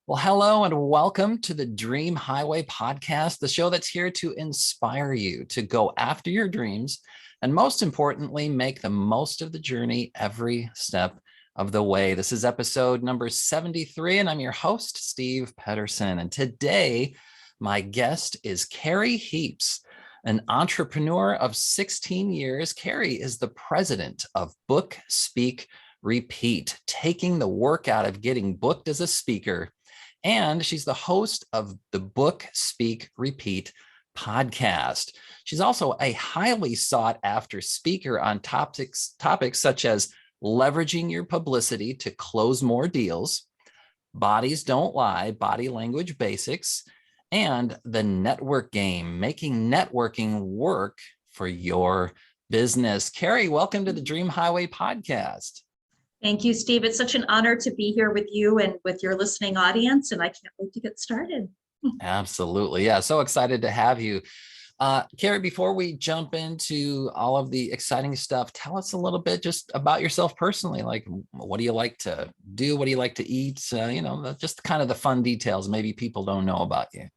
Well, hello and welcome to the Dream Highway podcast, the show that's here to inspire you to go after your dreams and, most importantly, make the most of the journey every step of the way. This is episode number 73, and I'm your host, Steve Pedersen. And today, my guest is Kerry Heaps, an entrepreneur of 16 years. Kerry is the president of Book.Speak.Repeat, taking the work out of getting booked as a speaker. And she's the host of the Book.Speak.Repeat podcast. She's also a highly sought after speaker on topics such as leveraging your publicity to close more deals, bodies don't lie, body language basics, and the network game, making networking work for your business. Kerry, welcome to the Dream Highway podcast. Thank you, Steve. It's such an honor to be here with you and with your listening audience, and I can't wait to get started. Absolutely. Yeah, so excited to have you. Kerry, before we jump into all of the exciting stuff, tell us a little bit just about yourself personally. Like, what do you like to do? What do you like to eat? Just kind of the fun details maybe people don't know about you.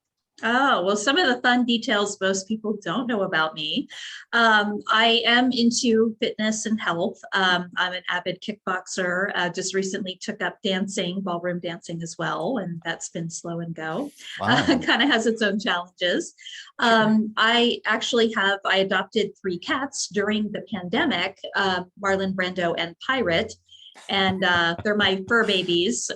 Oh, well, some of the fun details most people don't know about me. I am into fitness and health. I'm an avid kickboxer. Just recently took up dancing, ballroom dancing as well, and that's been slow and go. Wow. Kind of has its own challenges. Sure. I adopted 3 cats during the pandemic, Marlon, Brando, and Pirate, and they're my fur babies.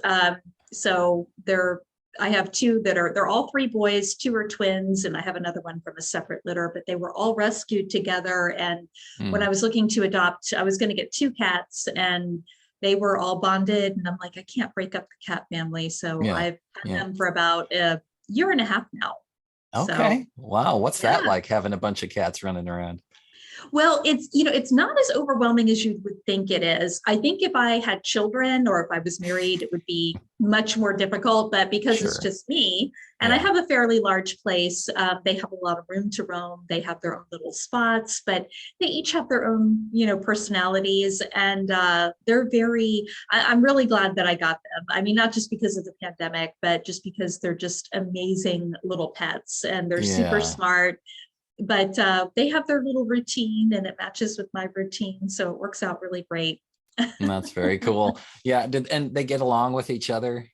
I have 2 they're all 3 boys, 2 are twins, and I have another one from a separate litter, but they were all rescued together. And when I was looking to adopt, I was going to get 2 cats and they were all bonded. And I'm like, I can't break up the cat family. So I've had them for about a year and a half now. Okay. So, wow. What's that like, having a bunch of cats running around? Well, it's not as overwhelming as you would think it is. I think if I had children or if I was married, it would be much more difficult, but because It's just me and I have a fairly large place, they have a lot of room to roam. They have their own little spots, but they each have their own, personalities, and I'm really glad that I got them. I mean, not just because of the pandemic, but just because they're just amazing little pets and they're super smart. But they have their little routine and it matches with my routine. So it works out really great. That's very cool. Yeah. And they get along with each other?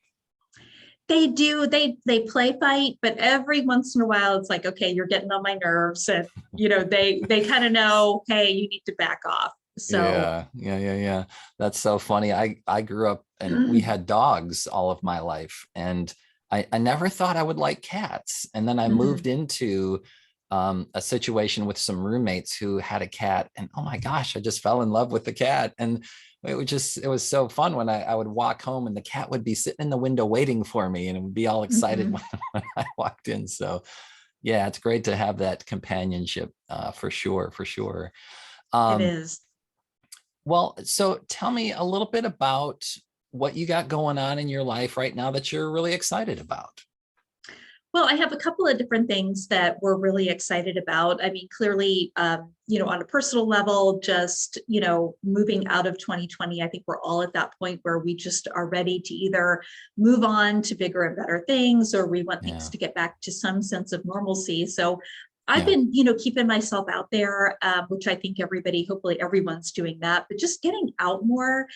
They do. They play fight, but every once in a while it's like, okay, you're getting on my nerves. And, they kind of know, hey, you need to back off. So yeah. That's so funny. I grew up and we had dogs all of my life. And I never thought I would like cats. And then I moved into a situation with some roommates who had a cat, and oh my gosh, I just fell in love with the cat. And it was so fun when I would walk home and the cat would be sitting in the window waiting for me and it would be all excited when I walked in. So yeah, it's great to have that companionship for sure. It is. Well, so tell me a little bit about what you got going on in your life right now that you're really excited about. Well, I have a couple of different things that we're really excited about. I mean, clearly, on a personal level, just, moving out of 2020, I think we're all at that point where we just are ready to either move on to bigger and better things, or we want things to get back to some sense of normalcy. So I've been, keeping myself out there, which I think hopefully everyone's doing that, but just getting out more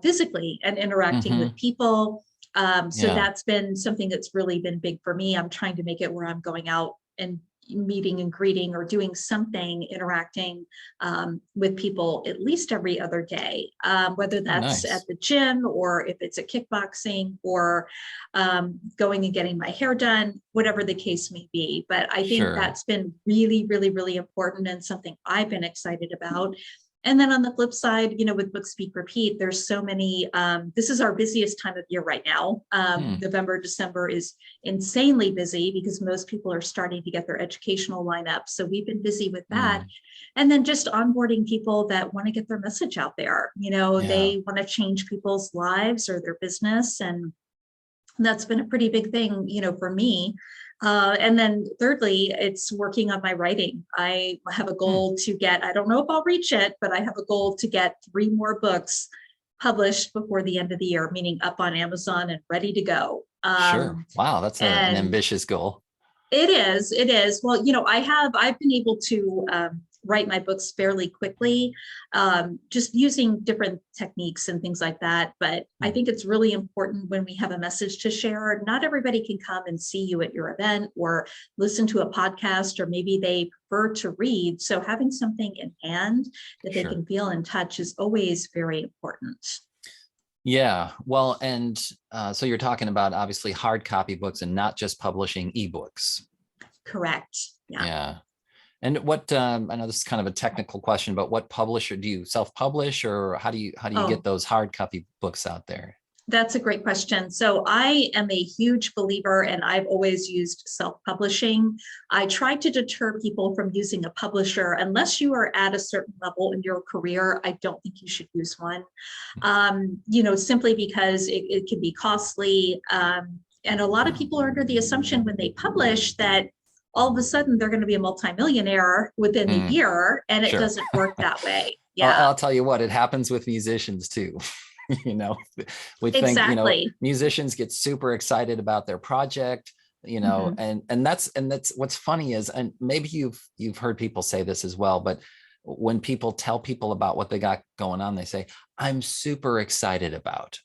physically and interacting with people. That's been something that's really been big for me. I'm trying to make it where I'm going out and meeting and greeting or doing something, interacting with people at least every other day, whether that's at the gym or if it's a kickboxing or going and getting my hair done, whatever the case may be. But I think that's been really, really, really important and something I've been excited about. And then on the flip side, with Book.Speak.Repeat, there's so many, this is our busiest time of year right now. November, December is insanely busy because most people are starting to get their educational lineup. So we've been busy with that. And then just onboarding people that want to get their message out there. They want to change people's lives or their business. And that's been a pretty big thing, for me. And then thirdly, it's working on my writing. I have a goal to get, I don't know if I'll reach it, but I have a goal to get 3 more books published before the end of the year, meaning up on Amazon and ready to go. Sure. Wow, that's an And ambitious goal. it is. Well, I've been able to write my books fairly quickly, just using different techniques and things like that. But I think it's really important when we have a message to share. Not everybody can come and see you at your event or listen to a podcast, or maybe they prefer to read. So having something in hand that they Sure. can feel and touch is always very important. Yeah. Well, and so you're talking about obviously hard copy books and not just publishing ebooks. Correct. Yeah. Yeah. And what I know this is kind of a technical question, but what publisher do you self-publish, or how do you get Oh, those hard copy books out there? that's a great question. So I am a huge believer, and I've always used self-publishing. I try to deter people from using a publisher unless you are at a certain level in your career. I don't think you should use one, simply because it can be costly. And a lot of people are under the assumption when they publish that all of a sudden they're going to be a multimillionaire within a Mm, year, and it sure. doesn't work that way. I'll, Yeah, I'll tell you what, it happens with musicians too. you know, we think, exactly. musicians get super excited about their project, Mhm. and that's what's funny is, and maybe you've heard people say this as well, but when people tell people about what they got going on, they say, I'm super excited about.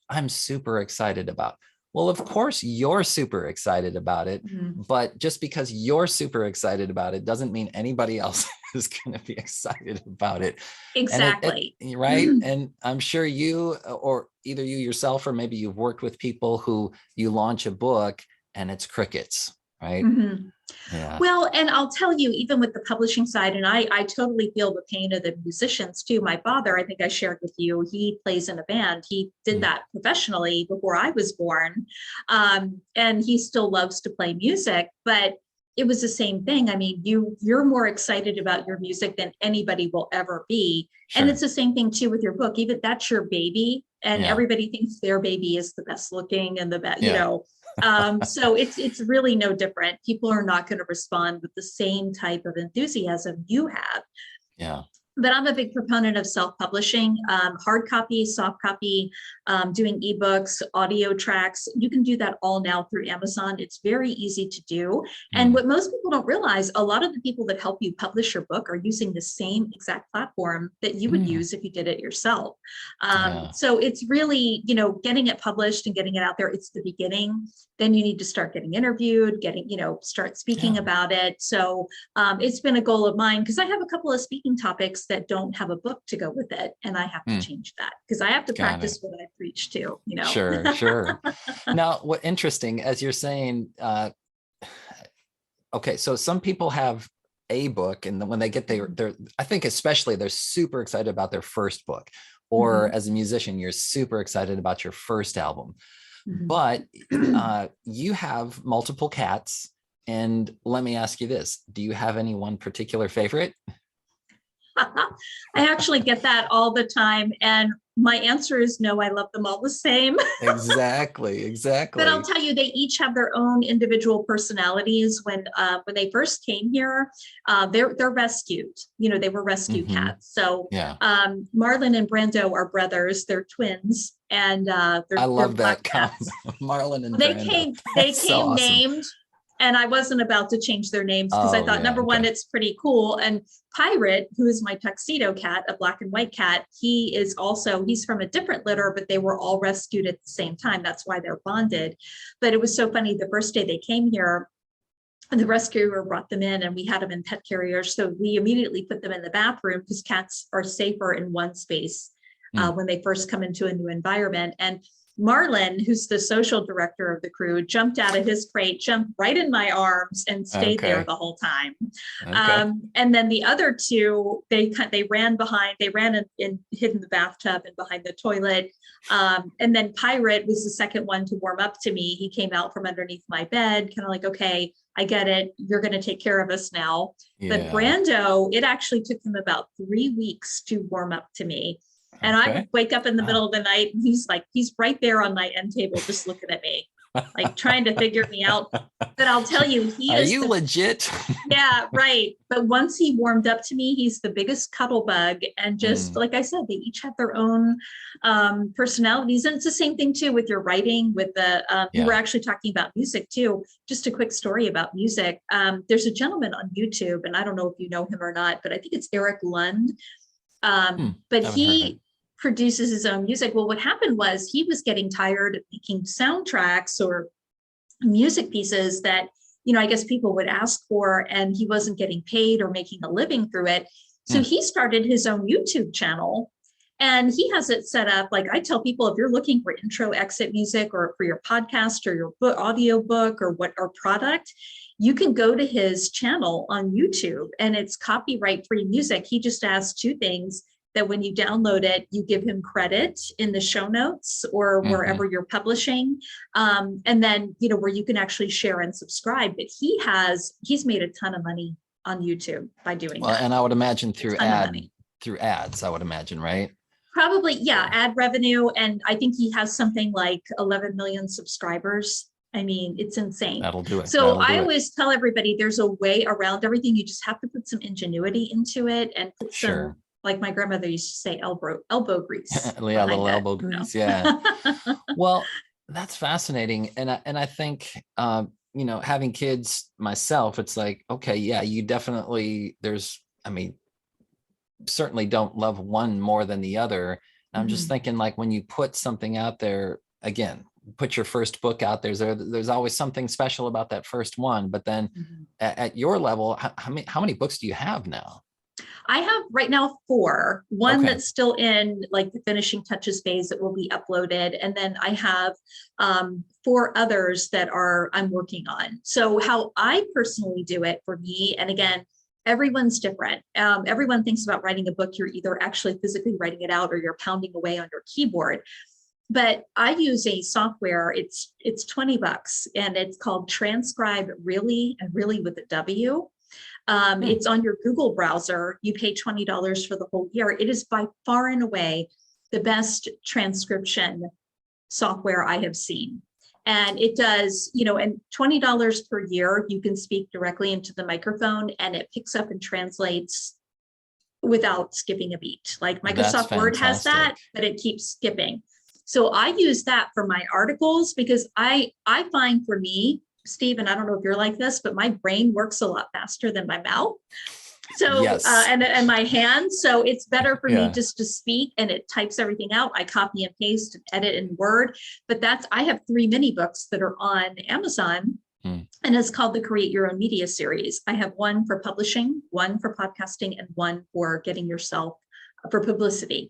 Well, of course you're super excited about it, Mhm. but just because you're super excited about it doesn't mean anybody else is going to be excited about it. And Exactly. right. And I'm sure you, or either you yourself, or maybe you've worked with people who you launch a book and it's crickets, right? Mhm. Yeah. Well, and I'll tell you, even with the publishing side, and I totally feel the pain of the musicians too. My father, I think I shared with you, he plays in a band. He did Mm, that professionally before I was born. And he still loves to play music, but it was the same thing. I mean, you're more excited about your music than anybody will ever be. And it's sure. the same thing too with your book. Even that's your baby, and Yeah. everybody thinks their baby is the best looking and the best, Yeah. so it's really no different. People are not going to respond with the same type of enthusiasm you have. Yeah. But I'm a big proponent of self-publishing, hard copy, soft copy, doing ebooks, audio tracks. You can do that all now through Amazon. It's very easy to do. And Mm, what most people don't realize, a lot of the people that help you publish your book are using the same exact platform that you would mm, use if you did it yourself. yeah. So it's really, getting it published and getting it out there. It's the beginning. Then you need to start getting interviewed, start speaking Yeah. about it. So it's been a goal of mine, because I have a couple of speaking topics that don't have a book to go with it, and I have to Mm, change that because I have to got it. practice what I preach too. Sure. Sure. Now, what interesting, as you're saying, okay, so some people have a book, and then when they get their, I think especially they're super excited about their first book, or Mhm, as a musician, you're super excited about your first album. mhm. But you have multiple cats, and let me ask you this: do you have any one particular favorite? I actually get that all the time, and my answer is no. I love them all the same. Exactly. But I'll Exactly. tell you, they each have their own individual personalities. When they first came here, they're rescued. They were rescue Hmm. cats. So Yeah, Marlon and Brando are brothers. They're twins, and I they're love black that combo, cats. Marlon and They Brando. came they That's so came awesome. named, and I wasn't about to change their names because I Oh thought, yeah. number one, Okay. it's pretty cool. And Pirate, who is my tuxedo cat, a black and white cat, he's from a different litter, but they were all rescued at the same time. That's why they're bonded. But it was so funny, the first day they came here, and the rescuer brought them in, and we had them in pet carriers. So we immediately put them in the bathroom, because cats are safer in one space Mm, when they first come into a new environment. And Marlon, who's the social director of the crew, jumped out of his crate, jumped right in my arms, and stayed there okay. the whole time. Okay. And then the other two, they ran behind, they ran and hid in the bathtub and behind the toilet. And then Pirate was the second one to warm up to me. He came out from underneath my bed, kind of like, okay, I get it. You're going to take care of us now. But Yeah. Brando, it actually took him about 3 weeks to warm up to me. And I would Okay. wake up in the middle Wow. of the night, and he's right there on my end table, just looking at me. like trying to figure me out. But I'll tell you, he Are is you legit? yeah, right. But once he warmed up to me, he's the biggest cuddle bug. And just like I said, they each have their own personalities. And it's the same thing too with your writing, with the, we were actually talking about music too. Just a quick story about music. There's a gentleman on YouTube, and I don't know if you know him or not, but I think it's Eric Lund. But he produces his own music. Well, what happened was he was getting tired of making soundtracks or music pieces that, you know, I guess people would ask for, and he wasn't getting paid or making a living through it. So he started his own YouTube channel, and he has it set up. Like I tell people, if you're looking for intro exit music or for your podcast or your book, audio book or product, you can go to his channel on YouTube, and it's copyright free music. He just asks two things: that when you download it, you give him credit in the show notes or wherever you're publishing. And then, you know, where you can actually share and subscribe. But he's made a ton of money on YouTube by doing that. And I would imagine through ads, I would imagine, right? Probably, yeah, ad revenue. And I think he has something like 11 million subscribers. I mean, it's insane. That'll do it. So I always tell everybody there's a way around everything. You just have to put some ingenuity into it and put some, like my grandmother used to say, elbow grease. Yeah, a little elbow grease. Yeah. Well, that's fascinating. And I think, you know, having kids myself, it's like, okay, yeah, you definitely, certainly don't love one more than the other. And I'm just thinking, like, when you put something out there, again, put your first book out there's always something special about that first one. But then at your level, how many books do you have now? I have right now 4, one that's still in like the finishing touches phase that will be uploaded. And then I have 4 others that I'm working on. So how I personally do it for me, and again, everyone's different. Everyone thinks about writing a book, you're either actually physically writing it out or you're pounding away on your keyboard. But I use a software, it's $20, and it's called Transcribe Really, and really with a W. It's on your Google browser. You pay $20 for the whole year. It is by far and away the best transcription software I have seen. And it does, you know, and $20 per year, you can speak directly into the microphone and it picks up and translates without skipping a beat. Like Microsoft Word has that, but it keeps skipping. So I use that for my articles because I find for me, Steve, and I don't know if you're like this, but my brain works a lot faster than my mouth. So, and my hands. So it's better for me just to speak, and it types everything out. I copy and paste and edit in Word, but I have 3 mini books that are on Amazon, and it's called the Create Your Own Media series. I have one for publishing, one for podcasting, and one for getting yourself publicity,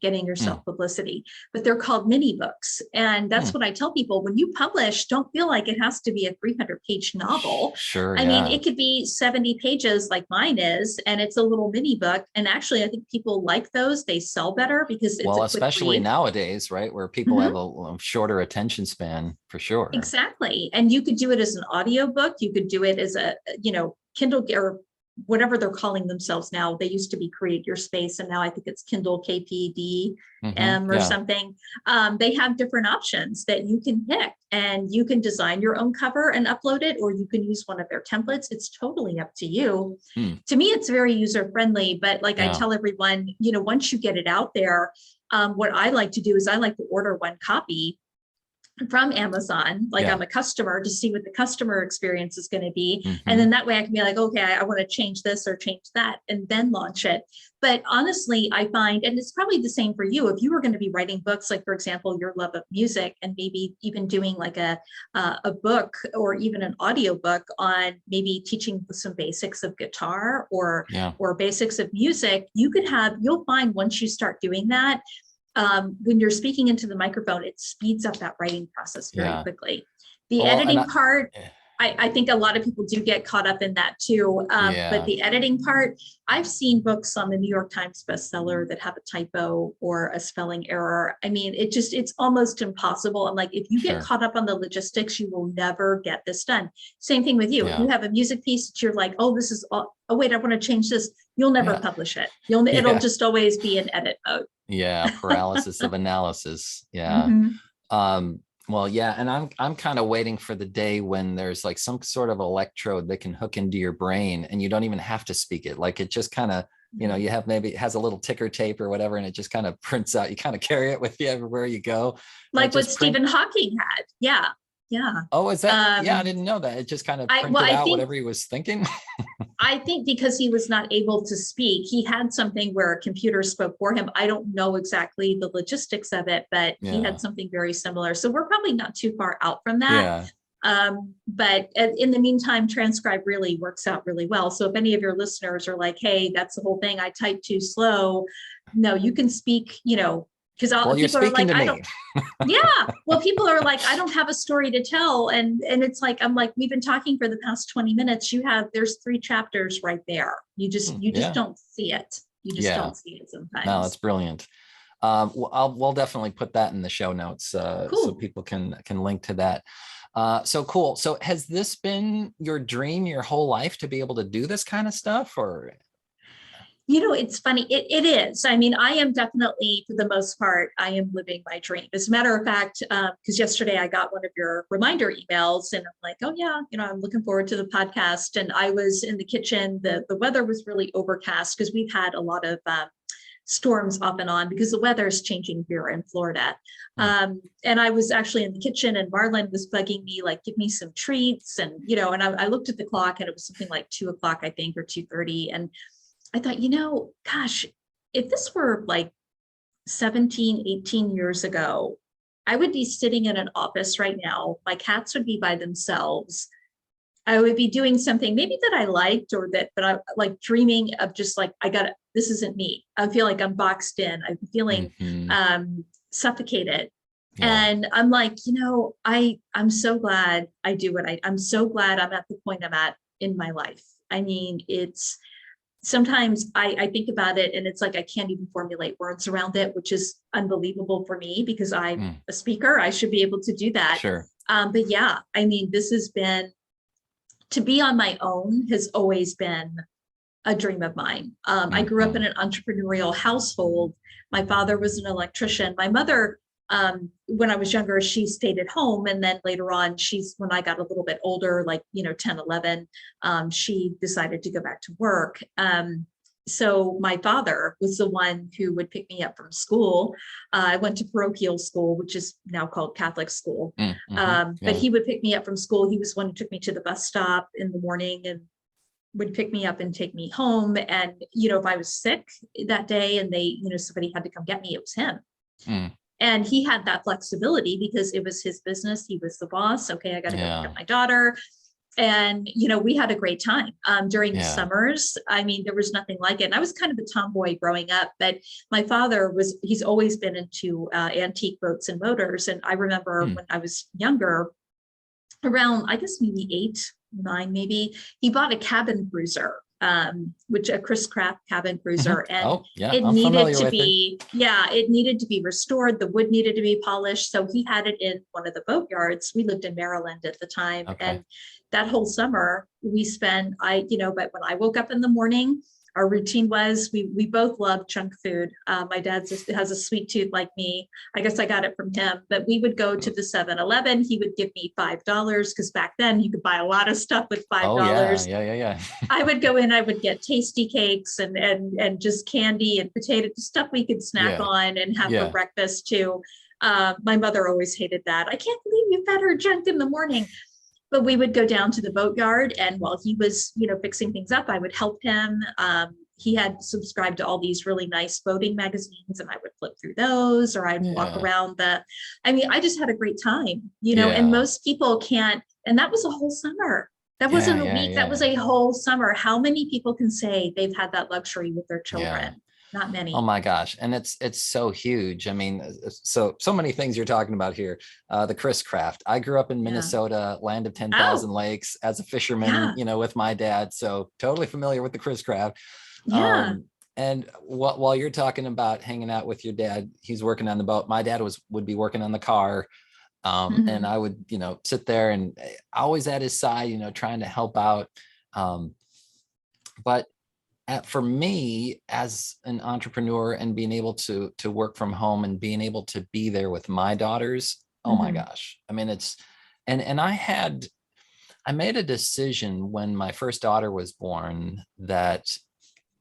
but they're called mini books. And that's what I tell people: when you publish, don't feel like it has to be a 300-page novel. Sure. I mean, it could be 70 pages like mine is, and it's a little mini book. And actually, I think people like those. They sell better because it's especially nowadays, right? Where people have a shorter attention span, for sure. Exactly. And you could do it as an audio book. You could do it as a, Kindle or whatever they're calling themselves now. They used to be Create Your Space, and now I think it's Kindle KPDM or something. They have different options that you can pick, and you can design your own cover and upload it, or you can use one of their templates. It's totally up to you. To me, it's very user friendly, but like I tell everyone, once you get it out there, what I like to do is I like to order one copy from Amazon, like I'm a customer, to see what the customer experience is going to be. And then that way I can be like, okay, I want to change this or change that, and then launch it. But honestly, I find, and it's probably the same for you, if you were going to be writing books, like for example, your love of music, and maybe even doing like a book or even an audio book on maybe teaching some basics of guitar or basics of music, you'll find once you start doing that, when you're speaking into the microphone, it speeds up that writing process very quickly. The editing part, I think a lot of people do get caught up in that too. But the editing part, I've seen books on the New York Times bestseller that have a typo or a spelling error. I mean, it's almost impossible. And like, if you get caught up on the logistics, you will never get this done. Same thing with you. If you have a music piece that you're like, oh, this is, oh wait, I want to change this. You'll never publish it. It'll just always be in edit mode. Paralysis of analysis. Well, yeah, and I'm kind of waiting for the day when there's like some sort of electrode that can hook into your brain and you don't even have to speak it. Like it just kind of, Mhm. you have, maybe it has a little ticker tape or whatever, and it just kind of prints out. You kind of carry it with you everywhere you go, and it Like what just print. Stephen Hawking had. Yeah. Yeah. Oh, is that? Yeah, I Um, didn't know that. It just kind of I well, printed I out think whatever he was thinking. I think because he was not able to speak, he had something where a computer spoke for him. I don't know exactly the logistics of it, but he Yeah, had something very similar. So we're probably not too far out from that. yeah. But in the meantime, transcribe really works out really well. So if any of your listeners are like, hey, that's the whole thing, I type too slow. No, you can speak, because Well, you're people are speaking like, to I don't, me. yeah. Well, people are like, I don't have a story to tell. And it's like, I'm like, we've been talking for the past 20 minutes. There's 3 chapters right there. You just Yeah, don't see it. You just yeah. don't see it No, that's sometimes. brilliant. We'll definitely put that in the show notes, so Cool. people can link to that. So cool. So has this been your dream your whole life to be able to do this kind of stuff, or? It's funny. It is. I mean, I am definitely, for the most part, I am living my dream. As a matter of fact, because yesterday I got one of your reminder emails and I'm like, oh yeah, I'm looking forward to the podcast. And I was in the kitchen. The weather was really overcast because we've had a lot of storms off and on because the weather is changing here in Florida. Hmm. And I was actually in the kitchen and Marlon was bugging me, like, give me some treats. And, and I looked at the clock and it was something like 2 o'clock, I think, or 2:30. And I thought, gosh, if this were like 17, 18 years ago, I would be sitting in an office right now. My cats would be by themselves. I would be doing something maybe that I liked or that, but I like dreaming of just like, this isn't me. I feel like I'm boxed in. I'm feeling Mhm. suffocated. Yeah. And I'm like, I'm so glad I do what I'm so glad I'm at the point I'm at in my life. I mean, it's sometimes I think about it and it's like I can't even formulate words around it, which is unbelievable for me because I'm Mm, a speaker. I should be able to do that. sure. But yeah, I mean, this has been to be on my own has always been a dream of mine. I grew up in Mhm. an entrepreneurial household. My father was an electrician. My mother, when I was younger, she stayed at home. And then later on, when I got a little bit older, like, 10, 11, she decided to go back to work. So my father was the one who would pick me up from school. I went to parochial school, which is now called Catholic school. Mm, mhm. But Yeah. he would pick me up from school. He was one who took me to the bus stop in the morning and would pick me up and take me home. And, if I was sick that day and somebody had to come get me, it was him. Mm, And he had that flexibility because it was his business. He was the boss. Okay, I got to go pick yeah. up my daughter. And, we had a great time during the Yeah. summers. I mean, there was nothing like it. And I was kind of a tomboy growing up, but my father he's always been into antique boats and motors. And I remember Mm, when I was younger, around, I guess maybe 8, 9, maybe, he bought a cabin cruiser, which a Chris Craft cabin mhm. cruiser. And Oh, yeah. it I'm needed familiar to with it. be, yeah, it needed to be restored. The wood needed to be polished. So he had it in one of the boat yards. We lived in Maryland at the time. Okay. And that whole summer we spent, but when I woke up in the morning, our routine was we both love junk food. My dad has a sweet tooth like me. I guess I got it from him, but we would go to the 7-Eleven. He would give me $5 because back then you could buy a lot of stuff with Oh, yeah. $5. Yeah. Yeah. Yeah. I would go in, I would get tasty cakes and just candy and potato stuff we could snack Yeah. on and have for Yeah. breakfast too. My mother always hated that. I can't believe you fed her junk in the morning. But we would go down to the boatyard, and while he was, fixing things up, I would help him. He had subscribed to all these really nice boating magazines, and I would flip through those, or I'd walk Yeah. around I mean, I just had a great time, and Yeah. most people can't. And that was a whole summer. That Yeah. wasn't a Yeah. week. That was Yeah. a whole summer. How many people can say they've had that luxury with their Yeah. children? Not Oh many. my gosh. And it's so huge. I mean, so many things you're talking about here. The Chris Craft. I grew up in Yeah. Minnesota, land of 10,000 Oh, lakes as a fisherman, yeah. with my dad. So totally familiar with the Chris Craft. Yeah. Um, and while you're talking about hanging out with your dad, he's working on the boat. My dad would be working on the car. And Mhm. I would, sit there and always at his side, trying to help out. Um, but for me as an entrepreneur and being able to work from home and being able to be there with my daughters, Oh my gosh. I mean, and I made a decision when my first daughter was born that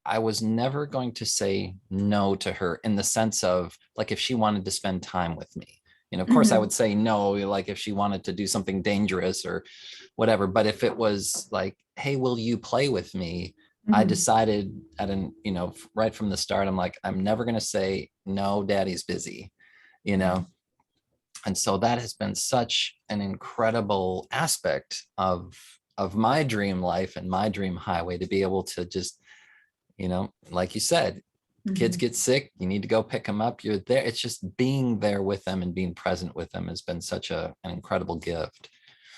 I was never going to say no to her, in the sense of, like, if she wanted to spend time with me, of course I would say no, like if she wanted to do something dangerous or whatever. But if it was like, hey, will you play with me? I decided right from the start, I'm like, I'm never going to say no, daddy's busy, you know? And so that has been such an incredible aspect of my dream life and my dream highway, to be able to just, like you said, kids get sick, you need to go pick them up, you're there. It's just being there with them and being present with them has been such an incredible gift.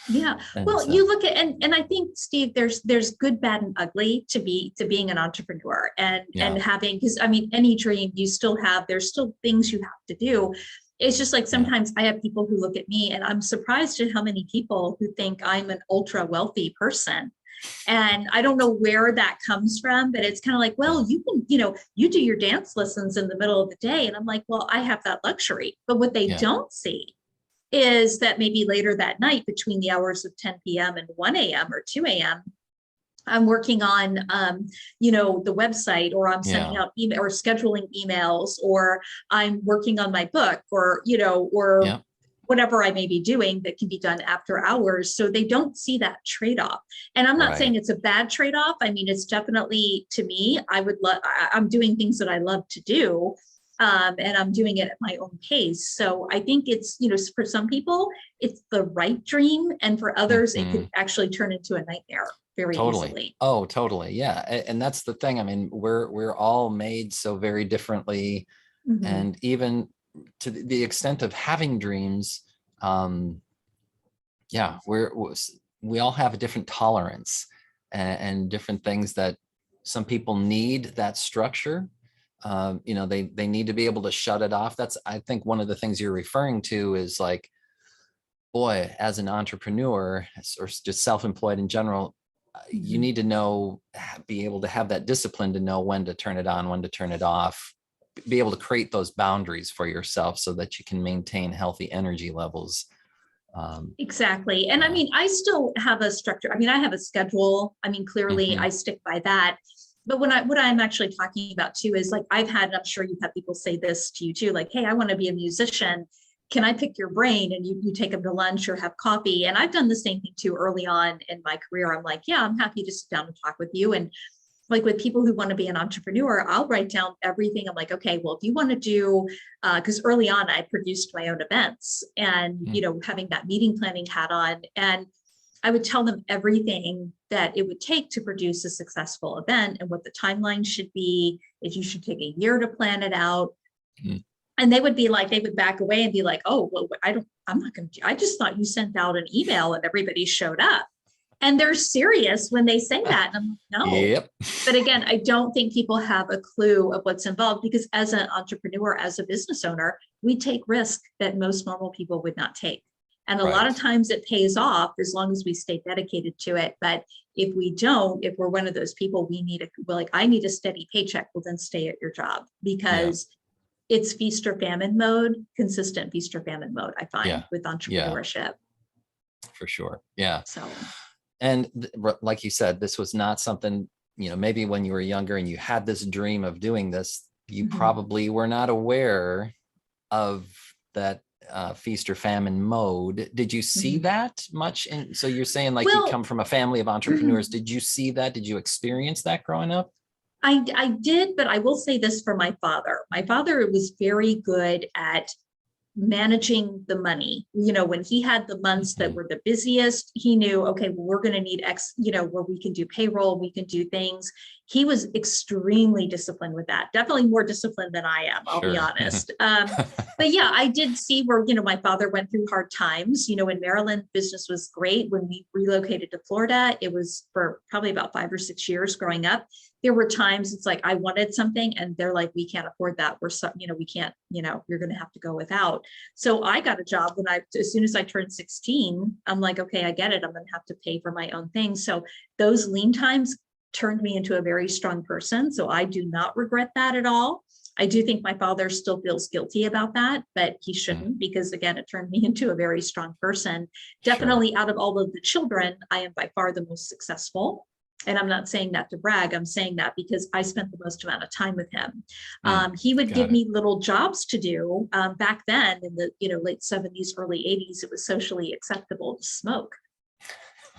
Yeah. And Well, so, you look at, and I think, Steve, there's good, bad, and ugly to being an entrepreneur, and having, because I mean, any dream you still have, there's still things you have to do. It's just like, sometimes I have people who look at me and I'm surprised at how many people who think I'm an ultra wealthy person. And I don't know where that comes from, but it's kind of like, well, you can, you do your dance lessons in the middle of the day. And I'm like, well, I have that luxury. But what they don't see is that maybe later that night, between the hours of 10 p.m. and 1 a.m. or 2 a.m., I'm working on, the website, or I'm sending out email or scheduling emails, or I'm working on my book, or, whatever I may be doing that can be done after hours. So they don't see that trade-off. And I'm not saying it's a bad trade-off. I mean, it's definitely, to me, I'm doing things that I love to do. And I'm doing it at my own pace. So I think it's, for some people, it's the right dream. And for others, it could actually turn into a nightmare very easily. Oh, totally. Yeah. And that's the thing. I mean, we're all made so very differently. And even to the extent of having dreams, we all have a different tolerance and different things that some people need that structure. They need to be able to shut it off. That's, I think, one of the things you're referring to is like, boy, as an entrepreneur or just self-employed in general, you need to be able to have that discipline to know when to turn it on, when to turn it off, be able to create those boundaries for yourself so that you can maintain healthy energy levels. Exactly. And I mean, I still have a structure. I mean, I have a schedule. I mean, clearly I stick by that. But what I'm actually talking about too is, like, I've had, and I'm sure you've had people say this to you too, like, hey, I want to be a musician. Can I pick your brain? And you take them to lunch or have coffee. And I've done the same thing too early on in my career. I'm like, yeah, I'm happy to sit down and talk with you. And like with people who want to be an entrepreneur, I'll write down everything. I'm like, okay, well, if you want to do, because early on I produced my own events, and, having that meeting planning hat on, and I would tell them everything that it would take to produce a successful event and what the timeline should be, if you should take a year to plan it out. And they would be like, they would back away and be like, oh, well, I'm not going to, I just thought you sent out an email and everybody showed up. And they're serious when they say that. And I'm like, no. Yep. But again, I don't think people have a clue of what's involved, because as an entrepreneur, as a business owner, we take risk that most normal people would not take. And a lot of times it pays off as long as we stay dedicated to it. But if we don't, if we're one of those people, I need a steady paycheck, well, then stay at your job, because it's feast or famine mode, consistent feast or famine mode, I find, with entrepreneurship. For sure. Yeah. So, and like you said, this was not something, maybe when you were younger and you had this dream of doing this, you probably were not aware of that feast or famine mode. Did you see that much? And so you're saying, like, you come from a family of entrepreneurs. Did you see that? Did you experience that growing up? I did, but I will say this for my father. My father was very good at managing the money. When he had the months that were the busiest, he knew, okay, well, we're going to need X, where we can do payroll, we can do things. He was extremely disciplined with that. Definitely more disciplined than I am, I'll be honest. But yeah, I did see where, my father went through hard times. In Maryland, business was great. When we relocated to Florida, it was for probably about 5 or 6 years growing up. There were times it's like, I wanted something and they're like, we can't afford that. We can't, you're going to have to go without. So I got a job as soon as I turned 16, I'm like, okay, I get it. I'm going to have to pay for my own things. So those lean times turned me into a very strong person. So I do not regret that at all. I do think my father still feels guilty about that, but he shouldn't, because again, it turned me into a very strong person. Definitely out of all of the children, I am by far the most successful. And I'm not saying that to brag. I'm saying that because I spent the most amount of time with him. He would give me little jobs to do. Back then in the late 70s, early 80s, it was socially acceptable to smoke.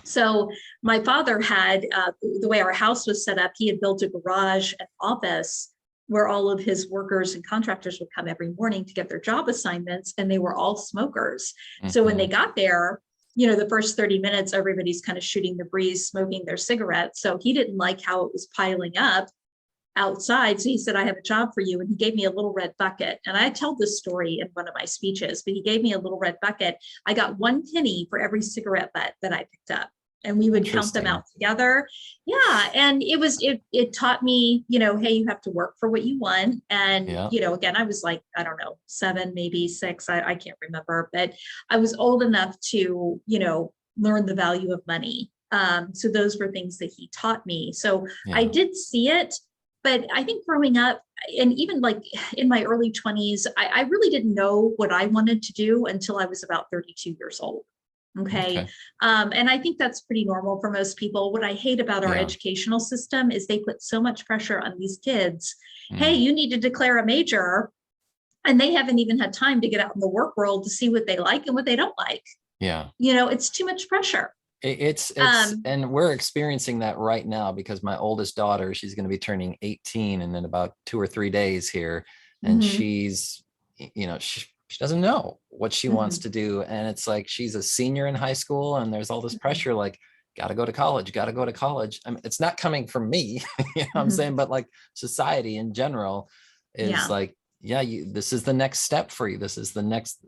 So my father had, the way our house was set up, he had built a garage and office where all of his workers and contractors would come every morning to get their job assignments, and they were all smokers. So when they got there, the first 30 minutes, everybody's kind of shooting the breeze, smoking their cigarettes. So he didn't like how it was piling up outside. So he said, I have a job for you. And he gave me a little red bucket. And I tell this story in one of my speeches, but he gave me a little red bucket. I got 1 penny for every cigarette butt that I picked up. And we would count them out together. Yeah. And it taught me, hey, you have to work for what you want. And, again, I was like, I don't know, 7, maybe 6. I can't remember, but I was old enough to, learn the value of money. So those were things that he taught me. So I did see it, but I think growing up, and even like in my early 20s, I really didn't know what I wanted to do until I was about 32 years old. Okay. And I think that's pretty normal for most people. What I hate about our educational system is they put so much pressure on these kids. Hey, you need to declare a major, and they haven't even had time to get out in the work world to see what they like and what they don't like. Yeah. It's too much pressure. It's and we're experiencing that right now, because my oldest daughter, she's going to be turning 18 in about 2 or 3 days here. And she's, she doesn't know what she wants to do. And it's like, she's a senior in high school, and there's all this pressure, like, got to go to college. I mean, it's not coming from me, what I'm saying, but like society in general is like, this is the next step for you. This is the next,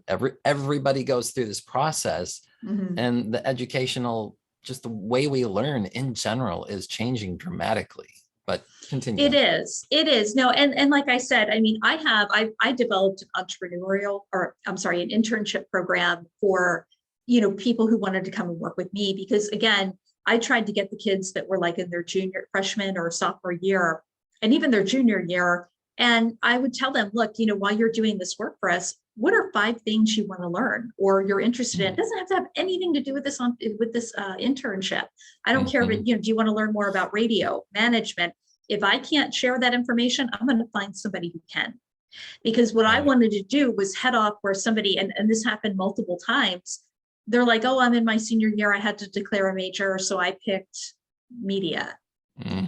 everybody goes through this process, and the educational, just the way we learn in general is changing dramatically. But continue. It is. No, and like I said, I mean, I developed an an internship program for, people who wanted to come and work with me, because again, I tried to get the kids that were like in their freshman or sophomore year, and even their junior year. And I would tell them, look, while you're doing this work for us, what are 5 things you want to learn or you're interested in? It doesn't have to have anything to do with this internship. I don't care, but do you want to learn more about radio management? If I can't share that information, I'm going to find somebody who can. Because what I wanted to do was head off where somebody, and this happened multiple times, they're like, oh, I'm in my senior year, I had to declare a major, so I picked media.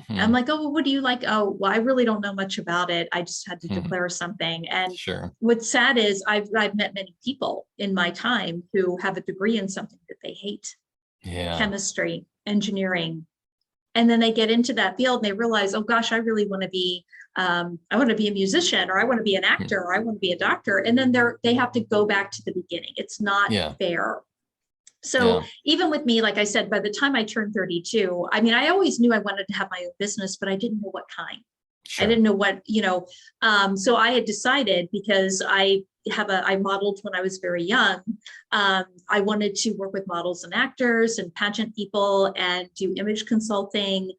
I'm like, oh, well, what do you like? Oh, well, I really don't know much about it. I just had to declare something. And what's sad is I've met many people in my time who have a degree in something that they hate. Chemistry, engineering. And then they get into that field and they realize, oh gosh, I really want to be, I want to be a musician, or I want to be an actor, or I want to be a doctor. And then they have to go back to the beginning. It's not fair. So even with me, like I said, by the time I turned 32, I mean, I always knew I wanted to have my own business, but I didn't know what kind. I didn't know what, so I had decided, because I modeled when I was very young. I wanted to work with models and actors and pageant people and do image consulting,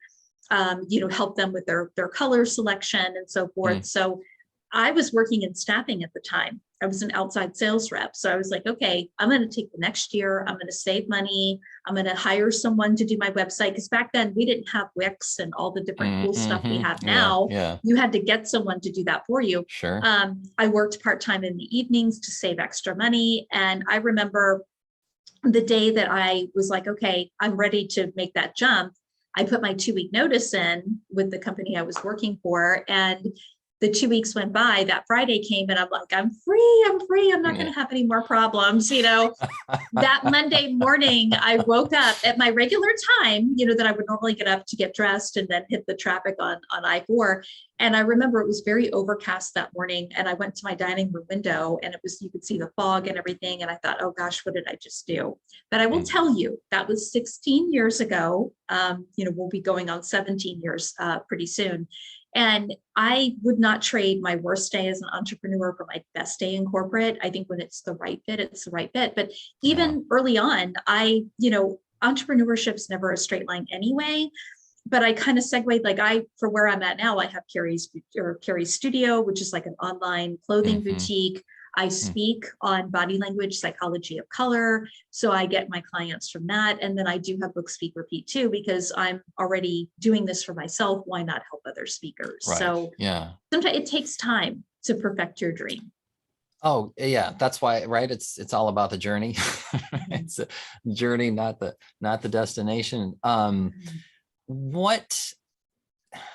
help them with their color selection and so forth. So I was working in staffing at the time. I was an outside sales rep. So I was like, okay, I'm going to take the next year. I'm going to save money. I'm going to hire someone to do my website. Because back then we didn't have Wix and all the different cool stuff we have now. You had to get someone to do that for you. I worked part-time in the evenings to save extra money. And I remember the day that I was like, okay, I'm ready to make that jump. I put my 2-week notice in with the company I was working for. And the 2 weeks went by, that Friday came, and I'm like, I'm free. I'm not going to have any more problems. That Monday morning, I woke up at my regular time, that I would normally get up to get dressed and then hit the traffic on I-4. And I remember it was very overcast that morning. And I went to my dining room window, and you could see the fog and everything. And I thought, oh gosh, what did I just do? But I will tell you, that was 16 years ago. We'll be going on 17 years pretty soon. And I would not trade my worst day as an entrepreneur for my best day in corporate. I think when it's the right fit, it's the right fit. But even early on, entrepreneurship's never a straight line anyway. but I kind of segued, like for where I'm at now, I have Kerry's Studio, which is like an online clothing boutique. I speak on body language, psychology of color. So I get my clients from that. And then I do have Book.Speak.Repeat too, because I'm already doing this for myself. Why not help other speakers? Right. So yeah. sometimes it takes time to perfect your dream. Oh yeah, that's why, right? It's all about the journey. It's a journey, not the destination.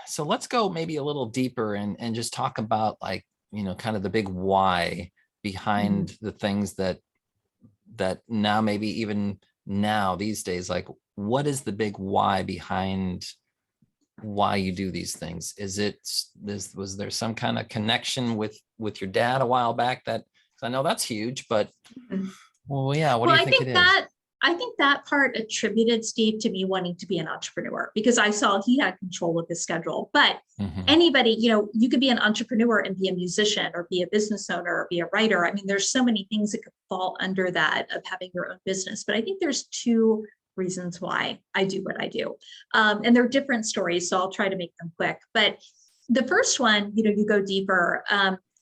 So let's go maybe a little deeper and just talk about, like, kind of the big why behind the things that now, maybe even now these days, like, what is the big why behind why you do these things? Was there some kind of connection with your dad a while back? That, 'cause I know that's huge, but well, yeah, what do you think it is? I think that part attributed, Steve, to me wanting to be an entrepreneur, because I saw he had control of his schedule. But anybody, you could be an entrepreneur and be a musician or be a business owner or be a writer. I mean, there's so many things that could fall under that of having your own business. But I think there's two reasons why I do what I do. And they're different stories, so I'll try to make them quick. But the first one, you go deeper,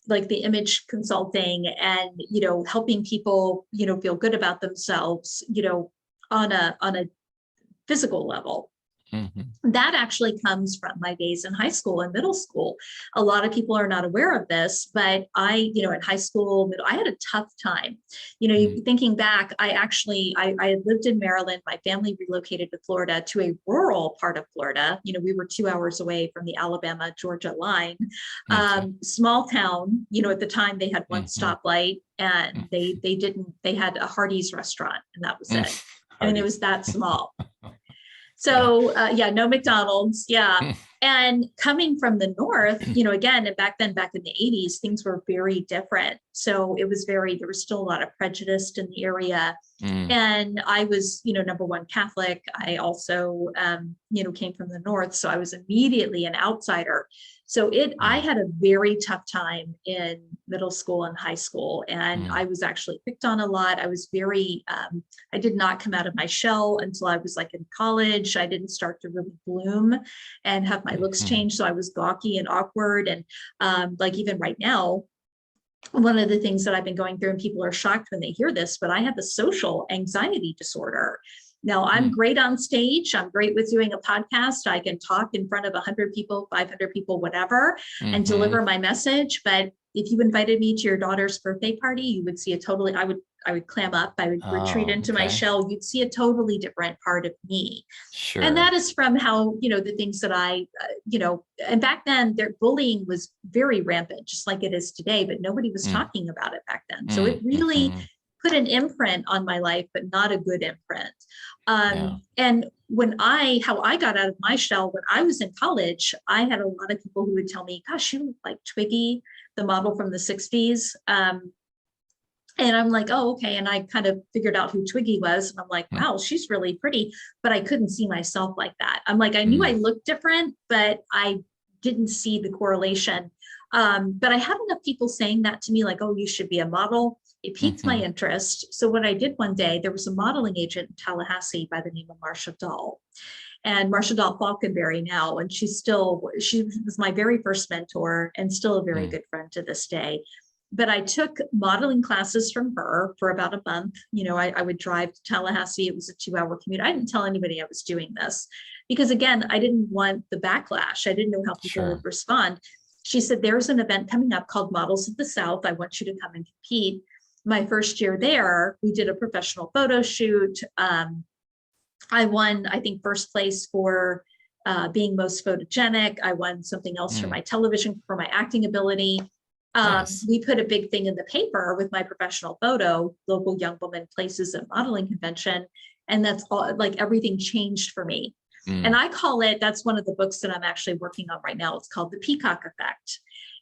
like the image consulting and, helping people, feel good about themselves, on a physical level. That actually comes from my days in high school and middle school. A lot of people are not aware of this, but I, in high school, I had a tough time. Thinking back, I had lived in Maryland. My family relocated to Florida, to a rural part of Florida. We were 2 hours away from the Alabama-Georgia line. Small town, at the time they had one stoplight, and they had a Hardee's restaurant, and that was it. I mean, it was that small. So no McDonald's. Yeah. And coming from the North, again, and back in the 80s, things were very different. So there was still a lot of prejudice in the area. And I was, number one, Catholic. I also, came from the North. So I was immediately an outsider. So I had a very tough time in middle school and high school. And I was actually picked on a lot. I was I did not come out of my shell until I was like in college. I didn't start to really bloom and have my looks change. So I was gawky and awkward. And like even right now, one of the things that I've been going through, and people are shocked when they hear this, but I have a social anxiety disorder. Now, I'm great on stage. I'm great with doing a podcast. I can talk in front of 100 people, 500 people, whatever, and deliver my message. But if you invited me to your daughter's birthday party, you would see I would clam up. I would retreat into my shell. You'd see a totally different part of me. Sure. And that is from how, the things that I, and back then their bullying was very rampant, just like it is today, but nobody was talking about it back then. So it really put an imprint on my life, but not a good imprint. And how I got out of my shell when I was in college, I had a lot of people who would tell me, gosh, you look like Twiggy, the model from the 60s. And I'm like, oh, okay. And I kind of figured out who Twiggy was. And I'm like, wow, she's really pretty, but I couldn't see myself like that. I'm like, I knew I looked different, but I didn't see the correlation. But I had enough people saying that to me, like, oh, you should be a model. It piqued my interest. So what I did one day, there was a modeling agent in Tallahassee by the name of Marcia Dahl. And Marcia Dahl Falconberry now, and she was my very first mentor and still a very good friend to this day. But I took modeling classes from her for about a month. I would drive to Tallahassee. It was a 2-hour commute. I didn't tell anybody I was doing this because, again, I didn't want the backlash. I didn't know how people would respond. She said, there's an event coming up called Models of the South. I want you to come and compete. My first year there, we did a professional photo shoot. I won, I think, first place for being most photogenic. I won something else for my television, for my acting ability. Nice. We put a big thing in the paper with my professional photo, local young woman places at modeling convention. And that's all, like, everything changed for me. And I call it, that's one of the books that I'm actually working on right now. It's called The Peacock Effect.